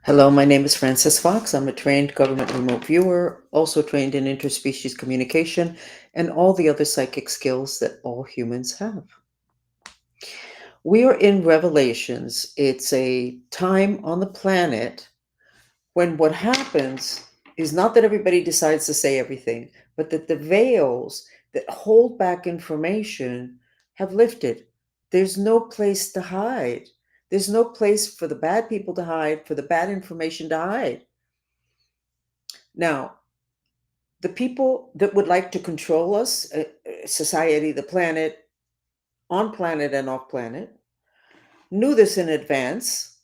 Hello, my name is Frances Fox. I'm a trained government remote viewer, also trained in interspecies communication and all the other psychic skills that all humans have. We are in Revelations. It's a time on the planet when what happens is not that everybody decides to say everything, but that the veils that hold back information have lifted. There's no place to hide. There's no place for the bad people to hide, for the bad information to hide. Now, the people that would like to control us, society, the planet, on planet and off planet, knew this in advance.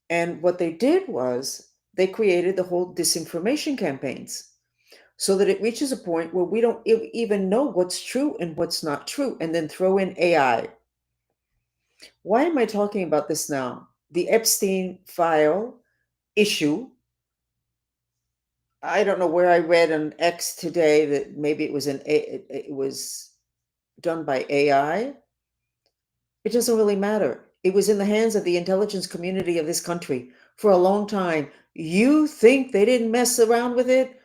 And what they did was they created the whole disinformation campaigns so that it reaches a point where we don't even know what's true and what's not true, and then throw in AI. Why am I talking about this now? The Epstein file issue. I don't know where I read on X today that maybe it was done by AI. It doesn't really matter. It was in the hands of the intelligence community of this country for a long time. You think they didn't mess around with it?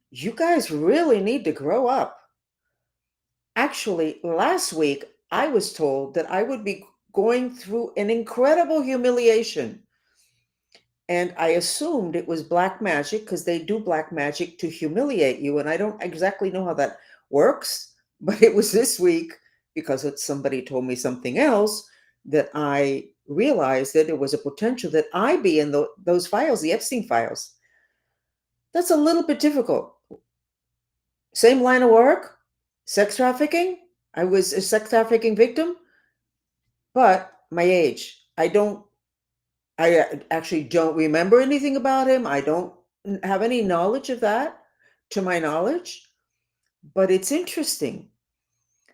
You guys really need to grow up. Actually, last week, I was told that I would be going through an incredible humiliation. And I assumed it was black magic because they do black magic to humiliate you. And I don't exactly know how that works, but it was this week because somebody told me something else that I realized that there was a potential that I be in those files, the Epstein files. That's a little bit difficult. Same line of work, sex trafficking. I was a sex trafficking victim, but my age. I actually don't remember anything about him. I don't have any knowledge of that, to my knowledge. But it's interesting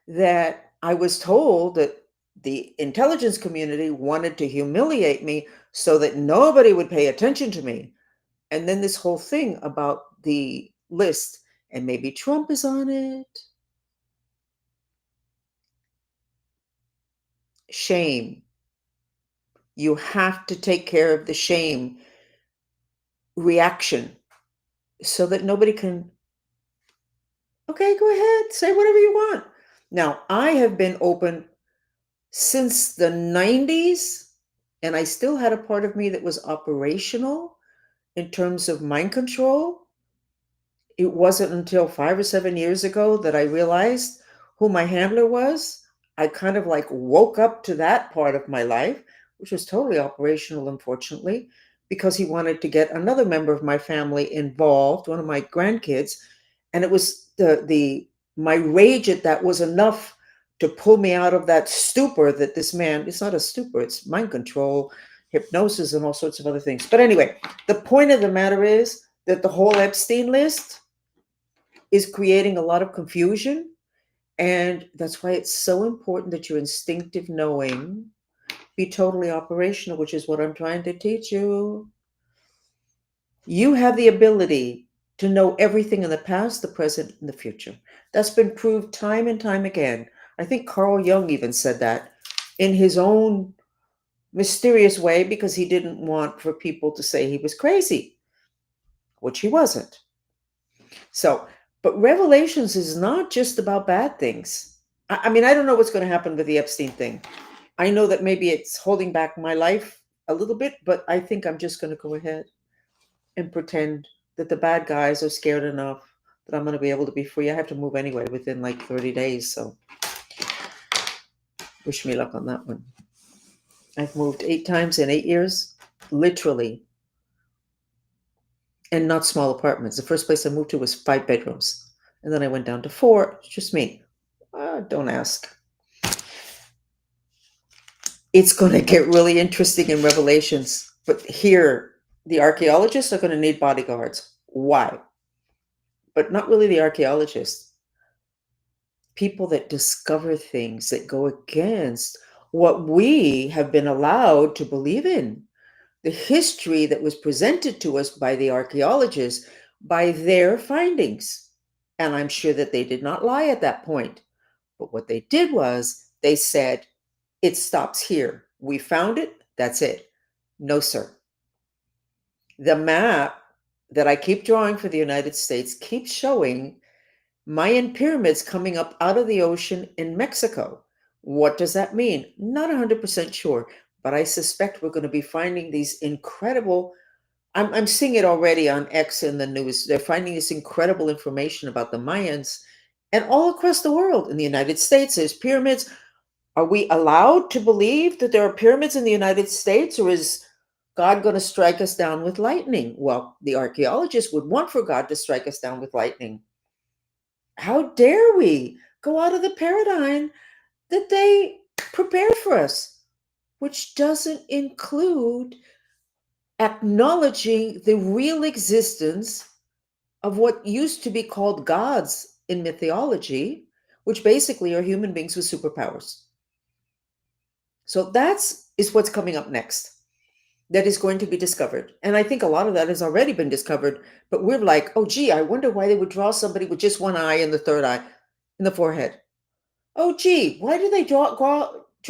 that I was told that the intelligence community wanted to humiliate me so that nobody would pay attention to me. And then this whole thing about the list, and maybe Trump is on it. Shame. You have to take care of the shame reaction so that nobody can. Okay, go ahead, say whatever you want. Now, I have been open since the 90s, and I still had a part of me that was operational in terms of mind control. It wasn't until 5 or 7 years ago that I realized who my handler was. I kind of like woke up to that part of my life, which was totally operational, unfortunately, because he wanted to get another member of my family involved, one of my grandkids. And it was the my rage at that was enough to pull me out of that stupor that this man, it's not a stupor, it's mind control, hypnosis, and all sorts of other things. But anyway, the point of the matter is that the whole Epstein list is creating a lot of confusion. And that's why it's so important that your instinctive knowing be totally operational, which is what I'm trying to teach you. You have the ability to know everything in the past, the present, and the future. That's been proved time and time again. I think Carl Jung even said that in his own mysterious way because he didn't want for people to say he was crazy, which he wasn't. So, but Revelations is not just about bad things. I mean, I don't know what's going to happen with the Epstein thing. I know that maybe it's holding back my life a little bit, but I think I'm just going to go ahead and pretend that the bad guys are scared enough that I'm going to be able to be free. I have to move anyway within like 30 days. So, wish me luck on that one. I've moved 8 times in 8 years, literally, and not small apartments. The first place I moved to was 5 bedrooms. And then I went down to 4. It's just me. Don't ask. It's going to get really interesting in Revelations. But here, the archaeologists are going to need bodyguards. Why? But not really the archaeologists. People that discover things that go against what we have been allowed to believe in. The history that was presented to us by the archaeologists, by their findings. And I'm sure that they did not lie at that point. But what they did was they said, it stops here. We found it. That's it. No, sir. The map that I keep drawing for the United States keeps showing Mayan pyramids coming up out of the ocean in Mexico. What does that mean? Not 100% sure, but I suspect we're going to be finding these incredible. I'm seeing it already on X in the news. They're finding this incredible information about the Mayans and all across the world. In the United States, there's pyramids. Are we allowed to believe that there are pyramids in the United States, or is God going to strike us down with lightning? Well, the archaeologists would want for God to strike us down with lightning. How dare we go out of the paradigm that they prepared for us, which doesn't include acknowledging the real existence of what used to be called gods in mythology, which basically are human beings with superpowers. So that's is what's coming up next. That is going to be discovered. And I think a lot of that has already been discovered, but we're like, oh, gee, I wonder why they would draw somebody with just one eye and the third eye in the forehead. Oh, gee, why do they draw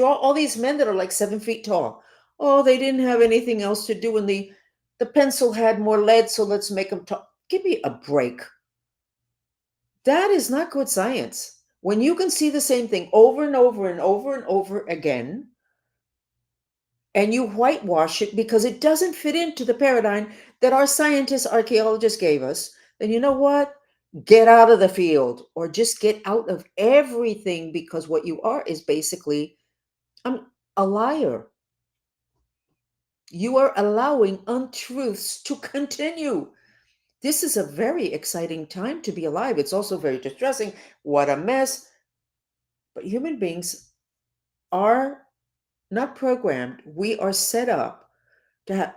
all these men that are like 7 feet tall? Oh, they didn't have anything else to do, and the pencil had more lead, so let's make them tall. Give me a break. That is not good science. When you can see the same thing over and over and over and over again, and you whitewash it because it doesn't fit into the paradigm that our scientists, archaeologists gave us, then you know what? Get out of the field or just get out of everything, because what you are is basically a liar. You are allowing untruths to continue. This is a very exciting time to be alive. It's also very distressing. What a mess. But human beings are not programmed. We are set up to have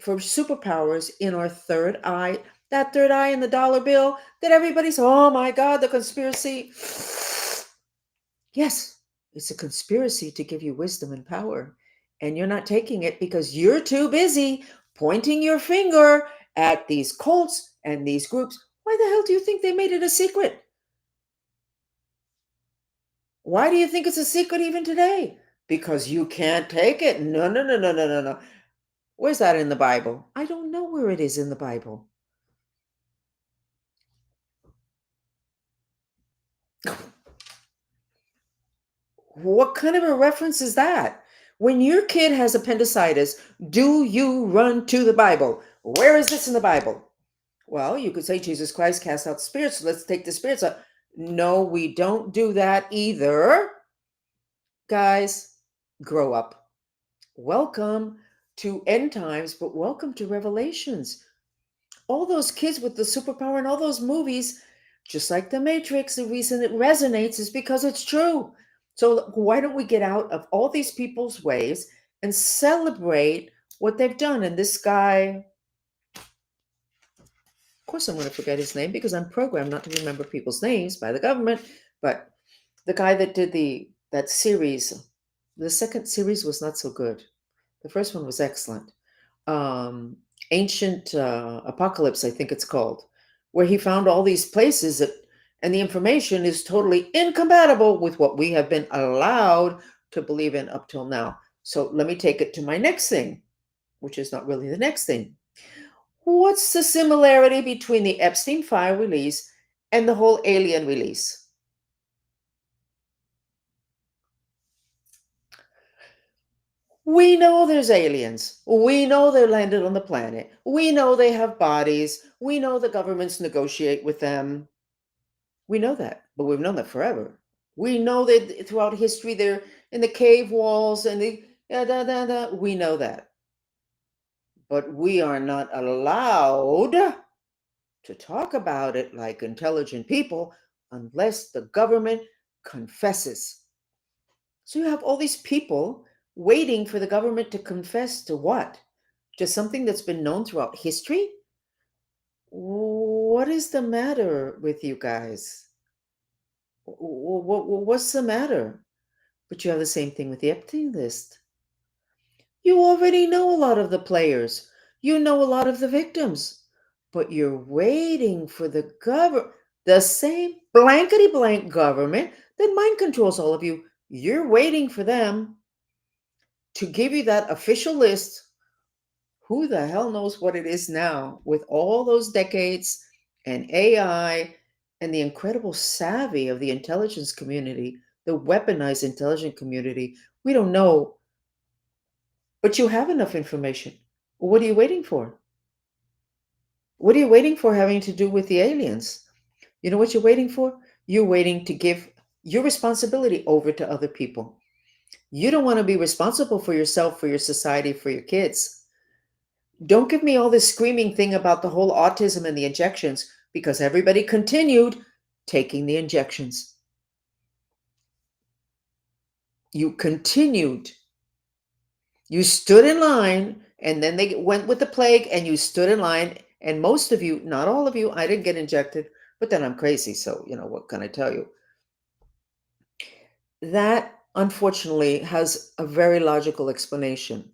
for superpowers in our third eye, that third eye in the dollar bill that everybody's, oh my God, the conspiracy. Yes, it's a conspiracy to give you wisdom and power. And you're not taking it because you're too busy pointing your finger at these cults and these groups. Why the hell do you think they made it a secret? Why do you think it's a secret even today? Because you can't take it. No, no, no, no, no, no, no. Where's that in the Bible? I don't know where it is in the Bible. What kind of a reference is that? When your kid has appendicitis, do you run to the Bible? Where is this in the Bible? Well, you could say Jesus Christ cast out spirits, so let's take the spirits out. No, we don't do that either. Guys, grow up. Welcome to end times, but welcome to Revelations. All those kids with the superpower and all those movies, just like the Matrix, the reason it resonates is because it's true. So why don't we get out of all these people's ways and celebrate what they've done? And this guy, of course, I'm going to forget his name because I'm programmed not to remember people's names by the government. But the guy that did that series, the second series was not so good. The first one was excellent. um, Ancient Apocalypse, I think it's called, where he found all these places and the information is totally incompatible with what we have been allowed to believe in up till now. So let me take it to my next thing, which is not really the next thing. What's the similarity between the Epstein file release and the whole alien release? We know there's aliens. We know they landed on the planet. We know they have bodies. We know the governments negotiate with them. We know that, but we've known that forever. We know that throughout history they're in the cave walls and we know that. But we are not allowed to talk about it like intelligent people unless the government confesses. So you have all these people waiting for the government to confess to what? Just something that's been known throughout history? What is the matter with you guys? What's the matter? But you have the same thing with the Epstein list. You already know a lot of the players. You know a lot of the victims. But you're waiting for the same blankety blank government that mind controls all of you. You're waiting for them to give you that official list Who the hell knows what it is now with all those decades and AI and the incredible savvy of the intelligence community, the weaponized intelligence community? We don't know, but you have enough information. What are you waiting for? What are you waiting for having to do with the aliens? You know what you're waiting for? You're waiting to give your responsibility over to other people. You don't want to be responsible for yourself, for your society, for your kids. Don't give me all this screaming thing about the whole autism and the injections because everybody continued taking the injections. You continued. You stood in line and then they went with the plague and you stood in line. And most of you, not all of you, I didn't get injected, but then I'm crazy. So, what can I tell you? That unfortunately has a very logical explanation.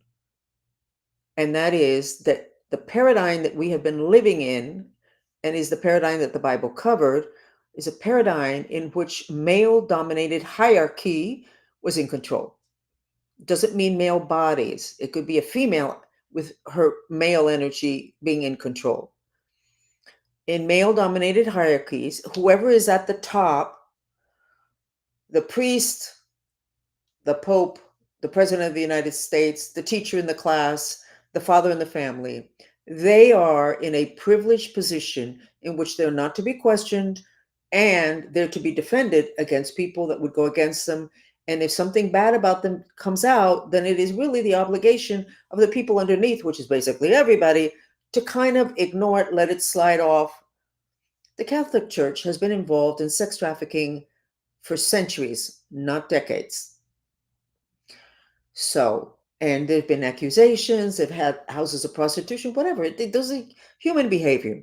And that is that the paradigm that we have been living in, and is the paradigm that the Bible covered, is a paradigm in which male dominated hierarchy was in control. Doesn't mean male bodies, it could be a female with her male energy being in control. In male dominated hierarchies, whoever is at the top, the priest, the Pope, the President of the United States, the teacher in the class, the father in the family, they are in a privileged position in which they're not to be questioned and they're to be defended against people that would go against them. And if something bad about them comes out, then it is really the obligation of the people underneath, which is basically everybody, to kind of ignore it, let it slide off. The Catholic Church has been involved in sex trafficking for centuries, not decades. So, and there've been accusations, they've had houses of prostitution, whatever. Those are human behavior.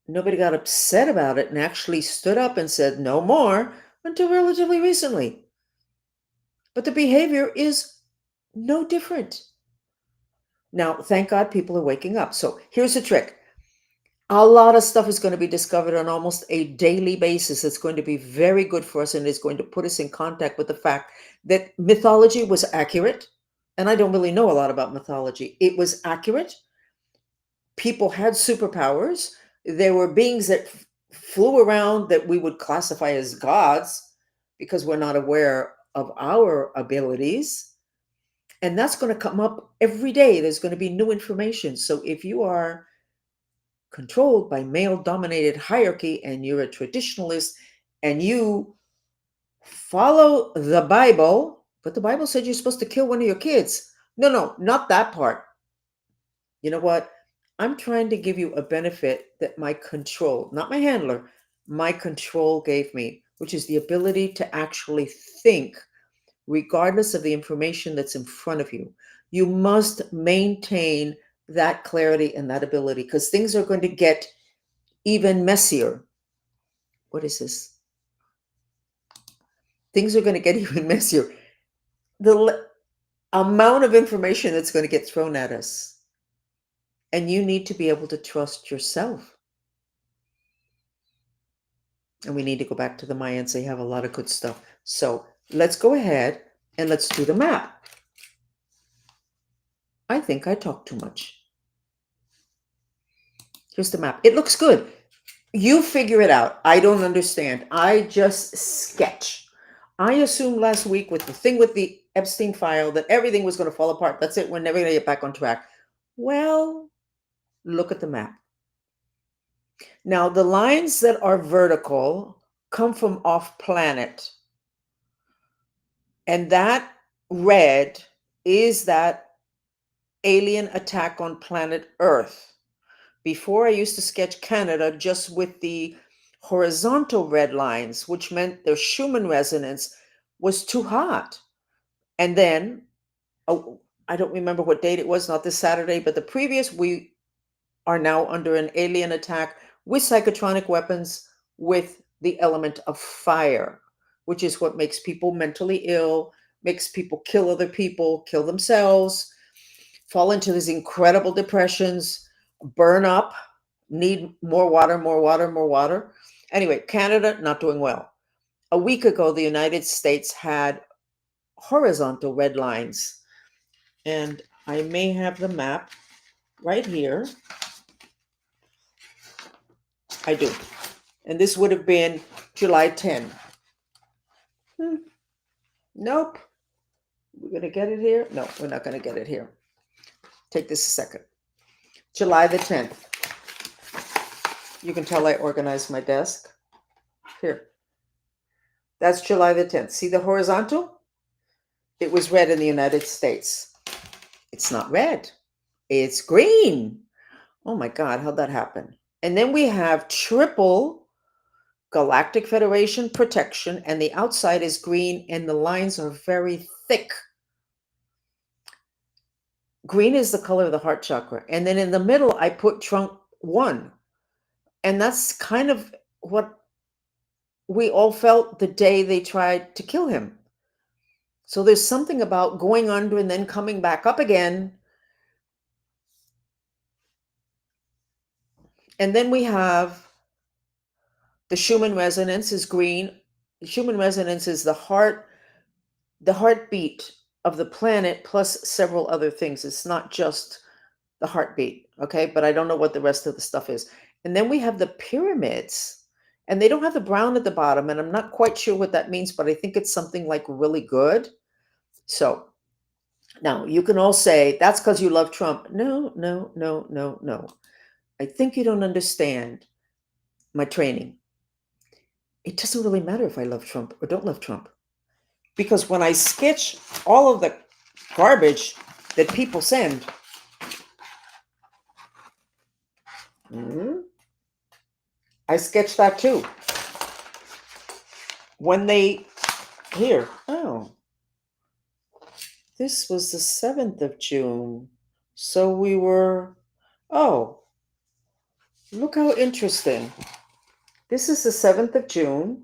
Nobody got upset about it and actually stood up and said no more until relatively recently. But the behavior is no different. Now, thank God people are waking up. So here's the trick. A lot of stuff is going to be discovered on almost a daily basis. It's going to be very good for us and it's going to put us in contact with the fact that mythology was accurate. And I don't really know a lot about mythology. It was accurate. People had superpowers. There were beings that flew around that we would classify as gods because we're not aware of our abilities. And that's going to come up every day. There's going to be new information. So if you are controlled by male dominated hierarchy and you're a traditionalist and you follow the Bible, but the Bible said you're supposed to kill one of your kids. No, not that part. You know what? I'm trying to give you a benefit that my control, not my handler, my control gave me, which is the ability to actually think regardless of the information that's in front of you. You must maintain that clarity and that ability because things are going to get even messier. What is this? Things are going to get even messier. The amount of information that's going to get thrown at us. And you need to be able to trust yourself. And we need to go back to the Mayans. They have a lot of good stuff. So let's go ahead and let's do the map. I think I talked too much. Here's the map. It looks good. You figure it out. I don't understand. I just sketch. I assumed last week with the thing with the Epstein file that everything was going to fall apart. That's it. We're never going to get back on track. Well, look at the map. Now, the lines that are vertical come from off planet. And that red is that alien attack on planet Earth. Before I used to sketch Canada just with the horizontal red lines, which meant their Schumann resonance was too hot. And then, oh, I don't remember what date it was, not this Saturday, but the previous, we are now under an alien attack with psychotronic weapons with the element of fire, which is what makes people mentally ill, makes people kill other people, kill themselves, fall into these incredible depressions, burn up, need more water, more water, more water. Anyway, Canada not doing well. A week ago, the United States had horizontal red lines. And I may have the map right here. I do. And this would have been July 10. Nope. We're going to get it here? No, we're not going to get it here. Take this a second. July the 10th. You can tell I organized my desk. Here. That's July the 10th. See the horizontal? It was red in the United States. It's not red. It's green. Oh my God, how'd that happen? And then we have triple Galactic Federation protection, and the outside is green, and the lines are very thick. Green is the color of the heart chakra. And then in the middle, I put Trump 1. And that's kind of what we all felt the day they tried to kill him. So there's something about going under and then coming back up again. And then we have the Schumann resonance is green. The Schumann resonance is the heartbeat of the planet plus several other things. It's not just the heartbeat, okay? But I don't know what the rest of the stuff is. And then we have the pyramids, and they don't have the brown at the bottom, and I'm not quite sure what that means, but I think it's something like really good. So now you can all say, that's because you love Trump. No, no, no, no, no. I think you don't understand my training. It doesn't really matter if I love Trump or don't love Trump. Because when I sketch all of the garbage that people send, I sketch that too. When they, here, oh, this was the 7th of June. So we were, oh, look how interesting. This is the 7th of June,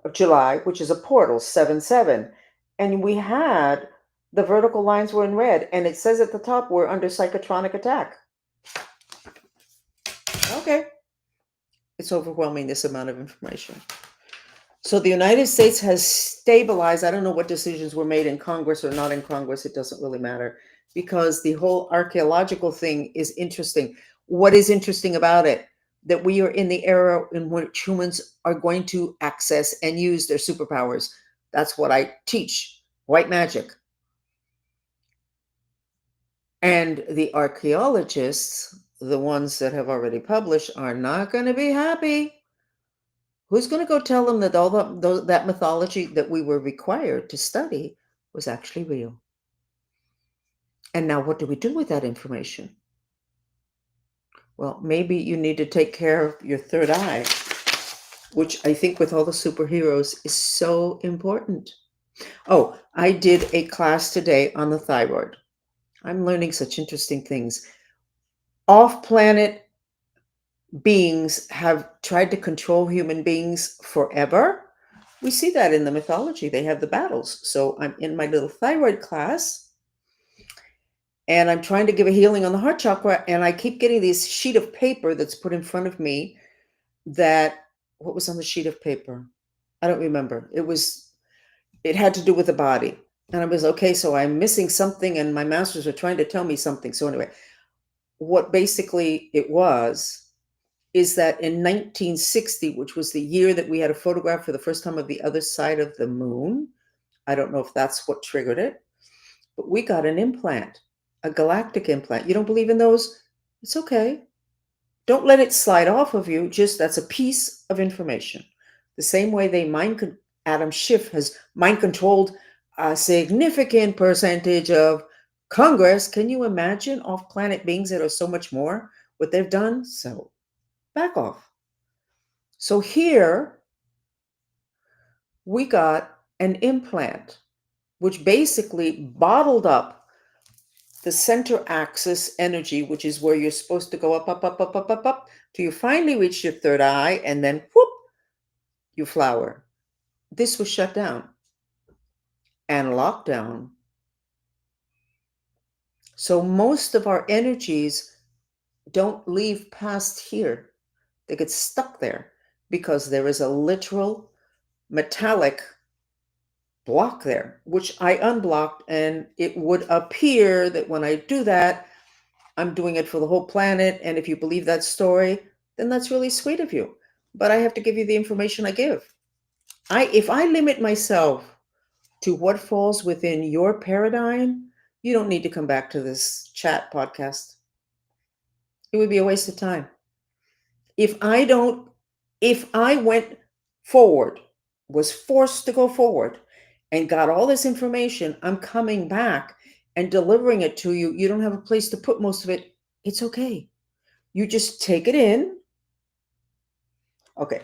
of July, which is a portal, 7-7. And we had, the vertical lines were in red, and it says at the top, we're under psychotronic attack. Okay. It's overwhelming, this amount of information. So the United States has stabilized. I don't know what decisions were made in Congress or not in Congress. It doesn't really matter, because the whole archaeological thing is interesting. What is interesting about it? That we are in the era in which humans are going to access and use their superpowers. That's what I teach, white magic. And the archaeologists, the ones that have already published, are not going to be happy. Who's going to go tell them that all that mythology that we were required to study was actually real? And now what do we do with that information? Well, maybe you need to take care of your third eye, which I think with all the superheroes is so important. Oh, I did a class today on the thyroid. I'm learning such interesting things. Off-planet beings have tried to control human beings forever. We see that in the mythology. They have the battles. So I'm in my little thyroid class, and I'm trying to give a healing on the heart chakra, and I keep getting this sheet of paper that's put in front of me that, what was on the sheet of paper? I don't remember. It had to do with the body. And I was, okay, so I'm missing something, and my masters are trying to tell me something. So anyway, what basically it was is that in 1960, which was the year that we had a photograph for the first time of the other side of the moon, I don't know if that's what triggered it, but we got an implant, a galactic implant. You don't believe in those? It's okay. Don't let it slide off of you. Just, that's a piece of information. The same way Adam Schiff has mind controlled a significant percentage of Congress. Can you imagine off-planet beings that are so much more what they've done? So back off. So here we got an implant, which basically bottled up the center axis energy, which is where you're supposed to go up, up, up, up, up, up, up, till you finally reach your third eye, and then whoop, you flower. This was shut down and locked down. So most of our energies don't leave past here. They get stuck there because there is a literal metallic block there, which I unblocked, and it would appear that when I do that, I'm doing it for the whole planet. And if you believe that story, then that's really sweet of you. But I have to give you the information I give. If I limit myself to what falls within your paradigm, you don't need to come back to this chat podcast. It would be a waste of time. If I went forward, was forced to go forward, and got all this information, I'm coming back and delivering it to you. You don't have a place to put most of it. It's okay. You just take it in. Okay.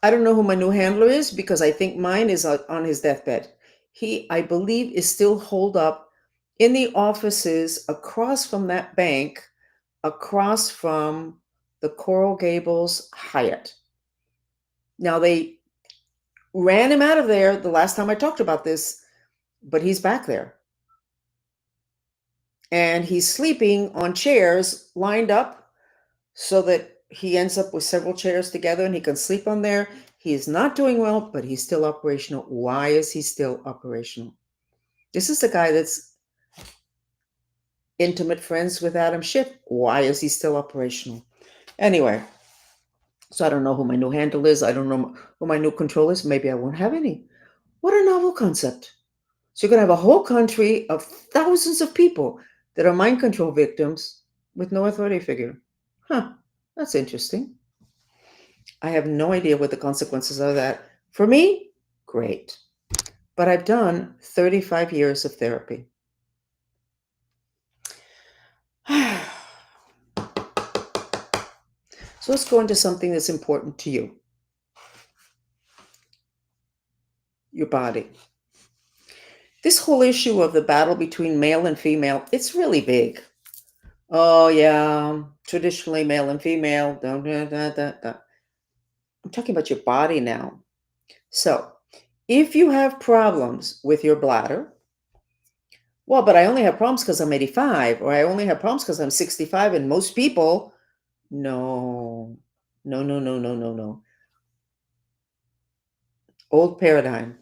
I don't know who my new handler is because I think mine is on his deathbed. He, I believe, is still holed up in the offices across from that bank, across from the Coral Gables Hyatt. Now, they ran him out of there the last time I talked about this, but he's back there. And he's sleeping on chairs lined up so that he ends up with several chairs together and he can sleep on there. He is not doing well, but he's still operational. Why is he still operational? This is the guy that's intimate friends with Adam Schiff. Why is he still operational? Anyway, so I don't know who my new handle is. I don't know who my new control is. Maybe I won't have any. What a novel concept. So you're going to have a whole country of thousands of people that are mind control victims with no authority figure. Huh, that's interesting. I have no idea what the consequences are of that. For me, great. But I've done 35 years of therapy. So let's go into something that's important to you. Your body. This whole issue of the battle between male and female, it's really big. Oh, yeah, traditionally male and female. I'm talking about your body now. So, if you have problems with your bladder, well, but I only have problems because I'm 85, or I only have problems because I'm 65, and most people, no, no, no, no, no, no, no. Old paradigm.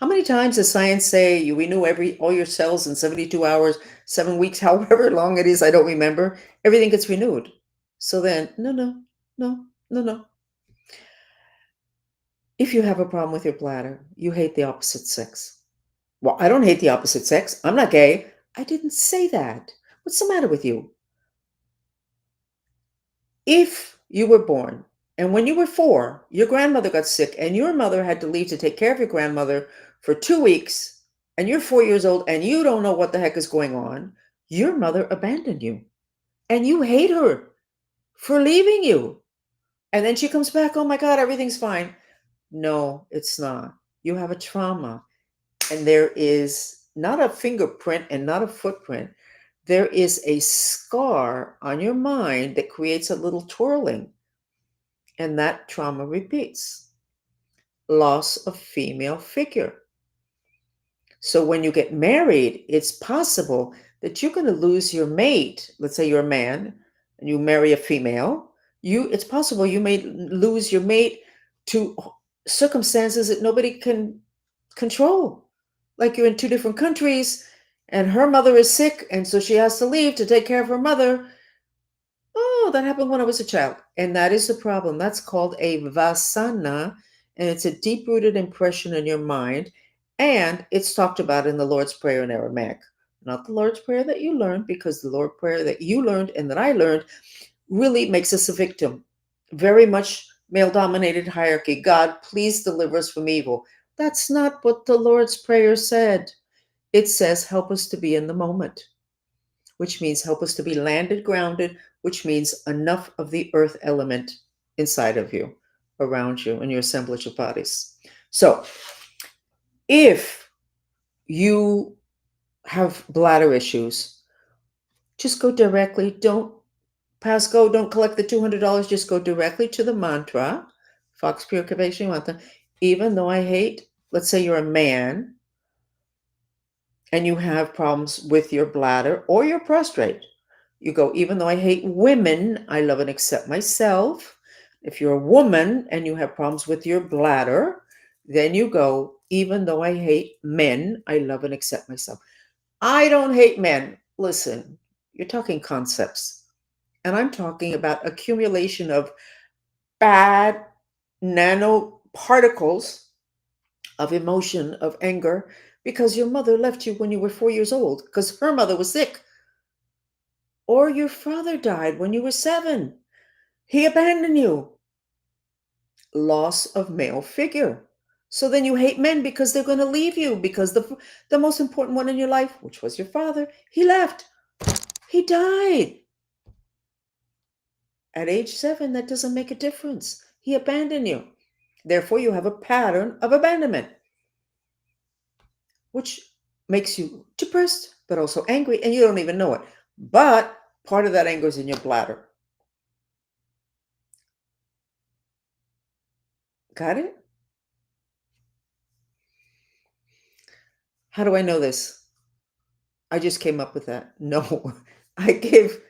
How many times does science say you renew all your cells in 72 hours, 7 weeks, however long it is, I don't remember, everything gets renewed. So then, no, no, no, no, no. If you have a problem with your bladder, you hate the opposite sex. Well, I don't hate the opposite sex. I'm not gay. I didn't say that. What's the matter with you? If you were born and when you were 4, your grandmother got sick and your mother had to leave to take care of your grandmother for 2 weeks, and you're 4 years old and you don't know what the heck is going on, your mother abandoned you and you hate her for leaving you. And then she comes back, oh my God, everything's fine. No, it's not. You have a trauma. And there is not a fingerprint and not a footprint. There is a scar on your mind that creates a little twirling. And that trauma repeats. Loss of female figure. So when you get married, it's possible that you're going to lose your mate. Let's say you're a man and you marry a female. It's possible you may lose your mate to circumstances that nobody can control. Like you're in 2 different countries and her mother is sick and so she has to leave to take care of her mother. Oh, that happened when I was a child. And that is the problem. That's called a vasana, and it's a deep-rooted impression in your mind. And it's talked about in the Lord's Prayer in Aramaic. Not the Lord's Prayer that you learned, because the Lord's Prayer that you learned and that I learned really makes us a victim. Very much male-dominated hierarchy. God, please deliver us from evil. That's not what the Lord's Prayer said. It says, help us to be in the moment, which means help us to be landed, grounded, which means enough of the earth element inside of you, around you, and your assemblage of bodies. So if you have bladder issues, just go directly. Don't pass go. Don't collect the $200. Just go directly to the mantra, Fox Purification Mantra. Even though I hate, let's say you're a man and you have problems with your bladder or your prostate. You go, even though I hate women, I love and accept myself. If you're a woman and you have problems with your bladder, Then you go, even though I hate men, I love and accept myself. I don't hate men. Listen, you're talking concepts. And I'm talking about accumulation of bad nanoparticles of emotion, of anger, because your mother left you when you were 4 years old, because her mother was sick. Or your father died when you were 7. He abandoned you. Loss of male figure. So then you hate men because they're going to leave you, because the most important one in your life, which was your father, he left. He died. At age 7, that doesn't make a difference. He abandoned you. Therefore, you have a pattern of abandonment, which makes you depressed, but also angry, and you don't even know it. But part of that anger is in your bladder. Got it? How do I know this? I just came up with that. No, I give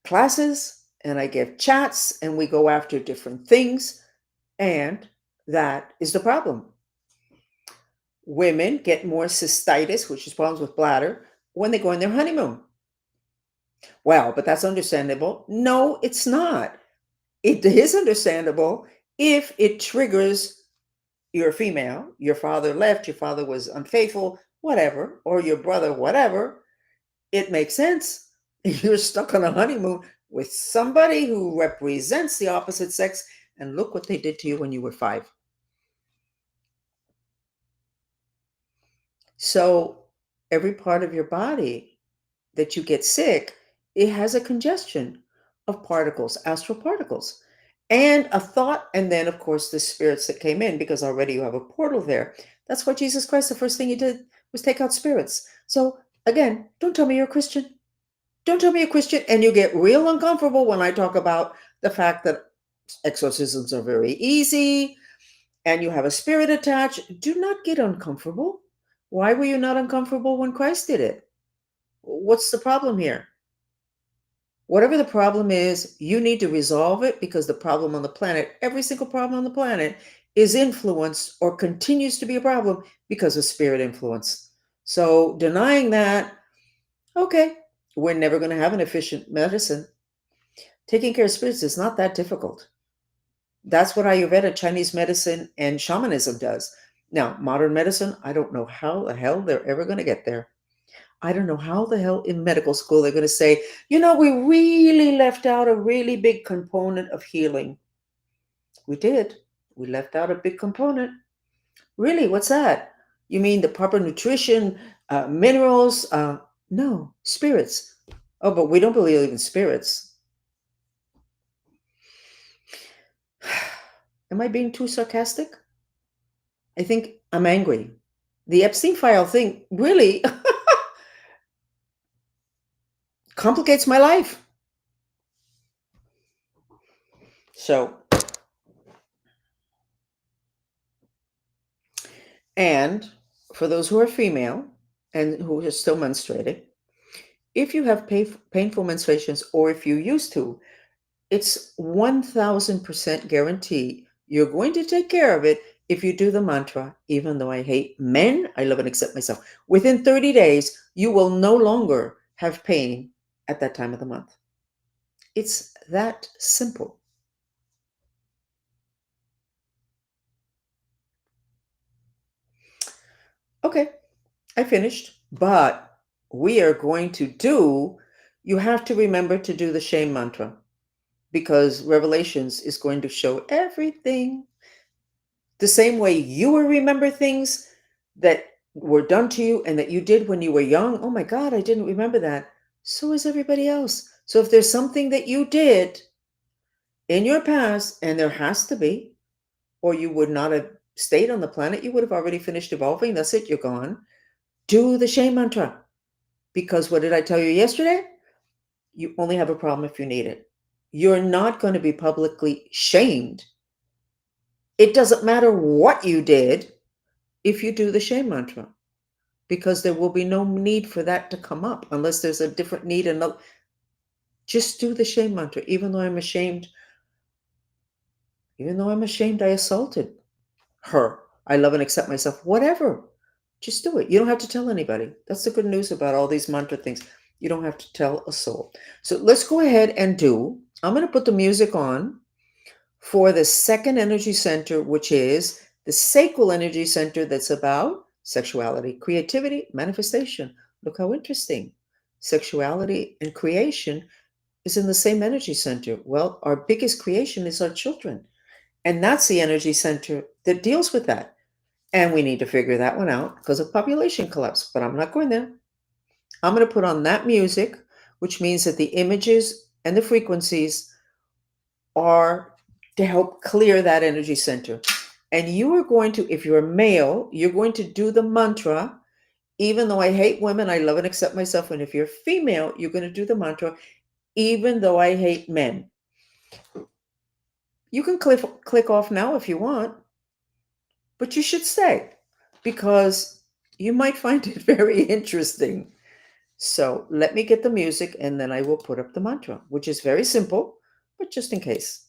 classes and I give chats and we go after different things. And that is the problem. Women get more cystitis, which is problems with bladder, when they go on their honeymoon. Well, but that's understandable. No, it's not. It is understandable if it triggers, you're a female, your father left, your father was unfaithful, whatever, or your brother, whatever. It makes sense. You're stuck on a honeymoon with somebody who represents the opposite sex, and look what they did to you when you were 5. So every part of your body that you get sick, it has a congestion of particles, astral particles, and a thought, and then of course the spirits that came in, because already you have a portal there. That's why Jesus Christ, the first thing he did was take out spirits. So again, don't tell me you're a Christian. Don't tell me you're a Christian, and you get real uncomfortable when I talk about the fact that exorcisms are very easy and you have a spirit attached. Do not get uncomfortable. Why were you not uncomfortable when Christ did it? What's the problem here? Whatever the problem is, you need to resolve it, because the problem on the planet, every single problem on the planet, is influenced or continues to be a problem because of spirit influence. So denying that, okay, we're never going to have an efficient medicine. Taking care of spirits is not that difficult. That's what Ayurveda, Chinese medicine, and shamanism does. Now, modern medicine, I don't know how the hell they're ever going to get there. I don't know how the hell in medical school they're going to say, we really left out a really big component of healing. We did. We left out a big component. Really? What's that? You mean the proper nutrition, minerals? No, spirits. Oh, but we don't believe in spirits. Am I being too sarcastic? I think I'm angry. The Epstein file thing really complicates my life. So, and for those who are female and who are still menstruating, if you have painful menstruations, or if you used to, it's 1000% guarantee you're going to take care of it if you do the mantra, even though I hate men, I love and accept myself. Within 30 days, you will no longer have pain at that time of the month. It's that simple. Okay, I finished, but we are going to do, you have to remember to do the shame mantra, because Revelations is going to show everything. The same way you will remember things that were done to you and that you did when you were young. Oh my God, I didn't remember that. So is everybody else. So if there's something that you did in your past, and there has to be, or you would not have stayed on the planet, you would have already finished evolving. That's it, you're gone. Do the shame mantra. Because what did I tell you yesterday? You only have a problem if you need it. You're not going to be publicly shamed. It doesn't matter what you did if you do the shame mantra, because there will be no need for that to come up unless there's a different need. And just do the shame mantra. Even though I'm ashamed, I assaulted. her. I love and accept myself, whatever. Just do it. You don't have to tell anybody. That's the good news about all these mantra things. You don't have to tell a soul. So let's go ahead and do. I'm going to put the music on for the second energy center, which is the sacral energy center that's about sexuality, creativity, manifestation. Look how interesting. Sexuality and creation is in the same energy center. Well, our biggest creation is our children. And that's the energy center that deals with that. And we need to figure that one out because of population collapse. But I'm not going there. I'm going to put on that music, which means that the images and the frequencies are to help clear that energy center. And you are going to, if you're a male, you're going to do the mantra, even though I hate women, I love and accept myself. And if you're female, you're going to do the mantra, even though I hate men. You can click off now if you want, but you should stay because you might find it very interesting. So let me get the music and then I will put up the mantra, which is very simple, but just in case.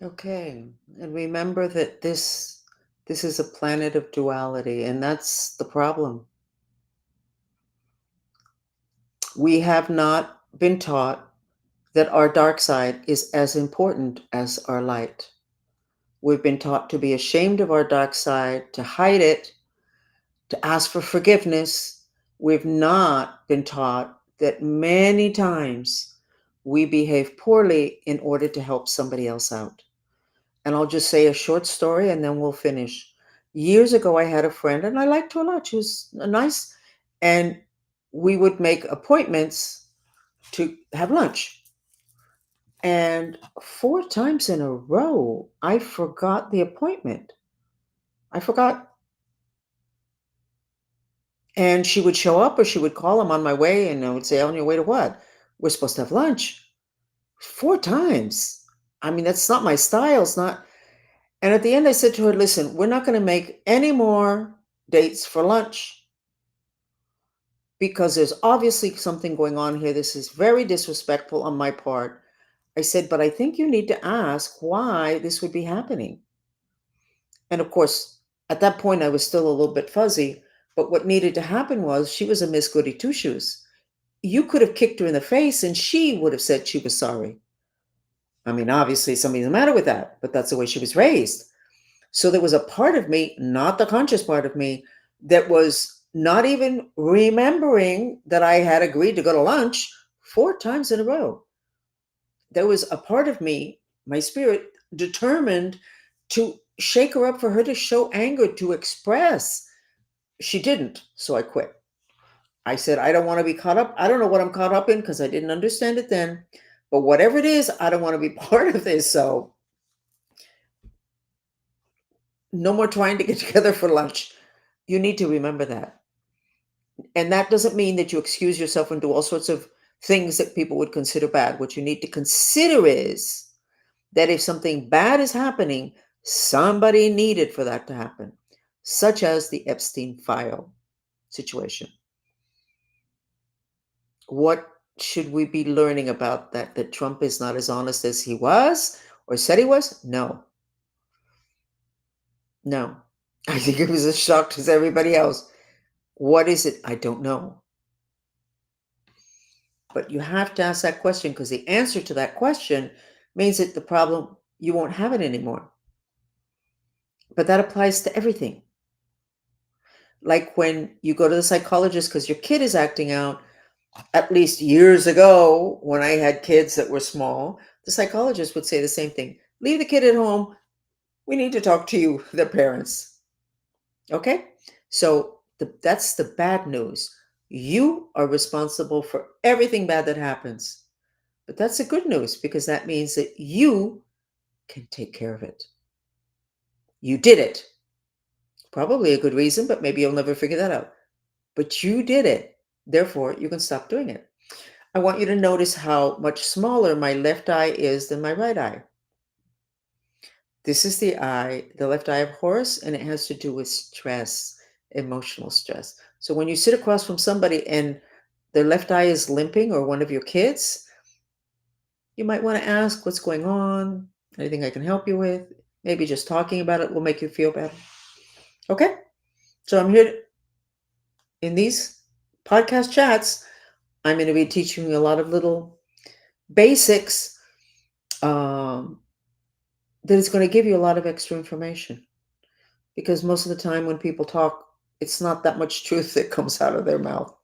Okay. And remember that this is a planet of duality, and that's the problem. We have not been taught that our dark side is as important as our light. We've been taught to be ashamed of our dark side, to hide it, to ask for forgiveness. We've not been taught that many times we behave poorly in order to help somebody else out. And I'll just say a short story and then we'll finish. Years ago, I had a friend and I liked her a lot. She was nice. And we would make appointments to have lunch. And 4 times in a row, I forgot the appointment. I forgot. And she would show up or she would call, I'm on my way. And I would say, on your way to what? We're supposed to have lunch. 4 times. I mean, that's not my style. It's not. And at the end, I said to her, listen, we're not going to make any more dates for lunch because there's obviously something going on here. This is very disrespectful on my part. I said, but I think you need to ask why this would be happening. And of course, at that point, I was still a little bit fuzzy. But what needed to happen was she was a Miss Goody Two Shoes. You could have kicked her in the face and she would have said she was sorry. I mean, obviously, something's the matter with that, but that's the way she was raised. So there was a part of me, not the conscious part of me, that was not even remembering that I had agreed to go to lunch 4 times in a row. There was a part of me, my spirit, determined to shake her up for her to show anger, to express. She didn't, so I quit. I said, I don't want to be caught up. I don't know what I'm caught up in because I didn't understand it then. But whatever it is, I don't want to be part of this. So no more trying to get together for lunch. You need to remember that. And that doesn't mean that you excuse yourself and do all sorts of things that people would consider bad. What you need to consider is that if something bad is happening, somebody needed for that to happen, such as the Epstein file situation. What should we be learning about that? That Trump is not as honest as he was or said he was? No, no. I think it was as shocked as everybody else. What is it? I don't know. But you have to ask that question because the answer to that question means that the problem, you won't have it anymore. But that applies to everything. Like when you go to the psychologist because your kid is acting out, at least years ago when I had kids that were small, the psychologist would say the same thing. Leave the kid at home. We need to talk to you, the parents. Okay? So that's the bad news. You are responsible for everything bad that happens. But that's the good news because that means that you can take care of it. You did it. Probably a good reason, but maybe you'll never figure that out. But you did it. Therefore, you can stop doing it. I want you to notice how much smaller my left eye is than my right eye. This is the left eye of Horus, and it has to do with stress, emotional stress. So when you sit across from somebody and their left eye is limping or one of your kids, you might want to ask what's going on, anything I can help you with. Maybe just talking about it will make you feel better. Okay? So I'm here in these podcast chats, I'm going to be teaching you a lot of little basics um, that is going to give you a lot of extra information. Because most of the time when people talk, it's not that much truth that comes out of their mouth.